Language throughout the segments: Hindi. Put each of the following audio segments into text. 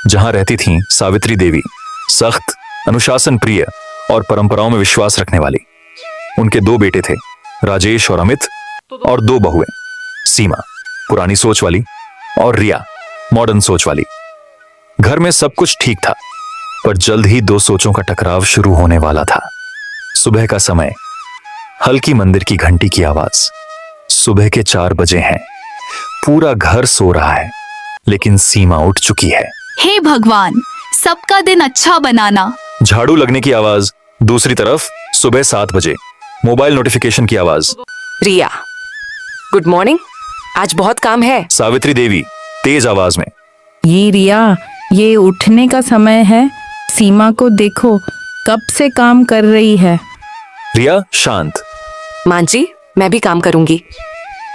जहां रहती थीं सावित्री देवी, सख्त, अनुशासन प्रिय और परंपराओं में विश्वास रखने वाली। उनके 2 बेटे थे, राजेश और अमित, और 2 बहुएं, सीमा, पुरानी सोच वाली, और रिया, मॉडर्न सोच वाली। घर में सब कुछ ठीक था, पर जल्द ही 2 सोचों का टकराव शुरू होने वाला था। सुबह का समय, हल्की मंदिर की घंटी की आवाज। सुबह के 4 बजे हैं, पूरा घर सो रहा है, लेकिन सीमा उठ चुकी है। हे भगवान, सबका दिन अच्छा बनाना। झाड़ू लगने की आवाज। दूसरी तरफ सुबह 7 बजे मोबाइल नोटिफिकेशन की आवाज। रिया, गुड मॉर्निंग, आज बहुत काम है। सावित्री देवी तेज आवाज में। ये रिया, ये उठने का समय है। सीमा को देखो, कब से काम कर रही है। रिया शांत। मां जी, मैं भी काम करूंगी,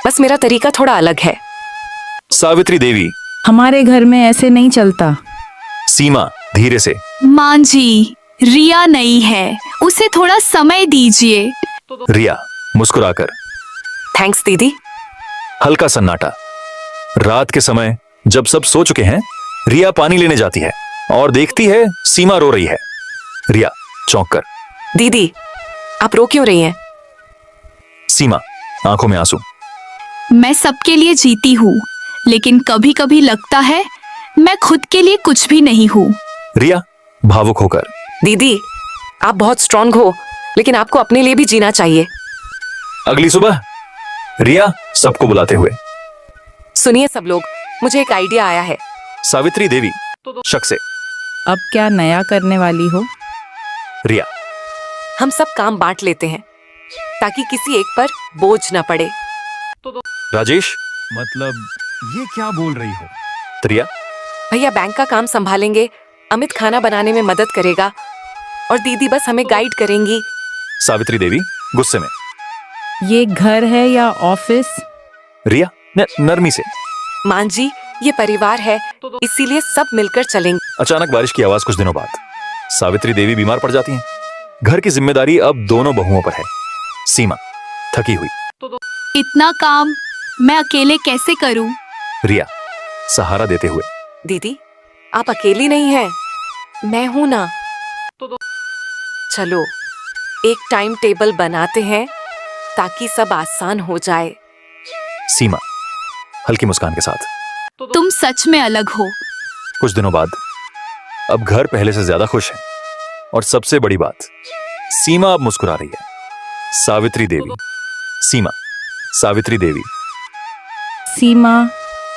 बस मेरा तरीका थोड़ा अलग है। सावित्री देवी। हमारे घर में ऐसे नहीं चलता। सीमा धीरे से। मां जी, रिया नहीं है, उसे थोड़ा समय दीजिए। रिया मुस्कुराकर। थैंक्स दीदी। हल्का सन्नाटा। रात के समय जब सब सो चुके हैं, रिया पानी लेने जाती है और देखती है सीमा रो रही है। रिया चौंक कर। दीदी, आप रो क्यों रही हैं? सीमा आंखों में आंसू। मैं सबके लिए जीती हूँ, लेकिन कभी कभी लगता है मैं खुद के लिए कुछ भी नहीं हूँ। रिया भावुक होकर। दीदी, आप बहुत स्ट्रांग हो, लेकिन आपको अपने लिए भी जीना चाहिए। अगली सुबह रिया सबको बुलाते हुए। सुनिए सब लोग, मुझे एक आइडिया आया है। सावित्री देवी शक से। अब क्या नया करने वाली हो? रिया हम सब काम बांट लेते हैं, ताकि किसी एक पर बोझ न पड़े। राजेश। मतलब ये क्या बोल रही हो? रिया भैया बैंक का काम संभालेंगे, अमित खाना बनाने में मदद करेगा, और दीदी बस हमें गाइड करेंगी। सावित्री देवी गुस्से में। ये घर है या ऑफिस? रिया नरमी से। मां जी, ये परिवार है, इसीलिए सब मिलकर चलेंगे। अचानक बारिश की आवाज। कुछ दिनों बाद सावित्री देवी बीमार पड़ जाती हैं। घर की जिम्मेदारी अब दोनों बहुओं पर है। सीमा थकी हुई। इतना काम मैं अकेले कैसे करूँ? रिया सहारा देते हुए। दीदी, आप अकेली नहीं हैं, मैं हूं ना। चलो एक टाइम टेबल बनाते हैं, ताकि सब आसान हो जाए। सीमा हल्की मुस्कान के साथ। तुम सच में अलग हो। कुछ दिनों बाद अब घर पहले से ज्यादा खुश है, और सबसे बड़ी बात, सीमा अब मुस्कुरा रही है। सावित्री देवी। सीमा। सावित्री देवी। सीमा,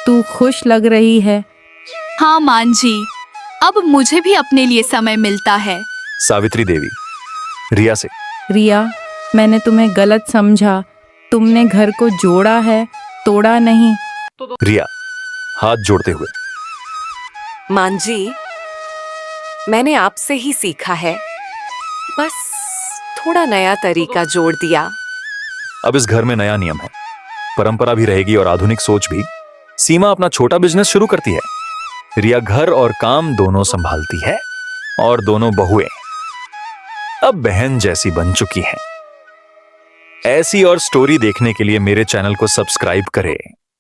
तू खुश लग रही है। हाँ मां जी, अब मुझे भी अपने लिए समय मिलता है। सावित्री देवी रिया से। रिया, मैंने तुम्हें गलत समझा। तुमने घर को जोड़ा है, तोड़ा नहीं। रिया हाथ जोड़ते हुए। मां जी, मैंने आपसे ही सीखा है, बस थोड़ा नया तरीका जोड़ दिया। अब इस घर में नया नियम है, परंपरा भी रहेगी और आधुनिक सोच भी। सीमा अपना छोटा बिजनेस शुरू करती है, रिया घर और काम दोनों संभालती है, और दोनों बहुएं अब बहन जैसी बन चुकी हैं। ऐसी और स्टोरी देखने के लिए मेरे चैनल को सब्सक्राइब करें।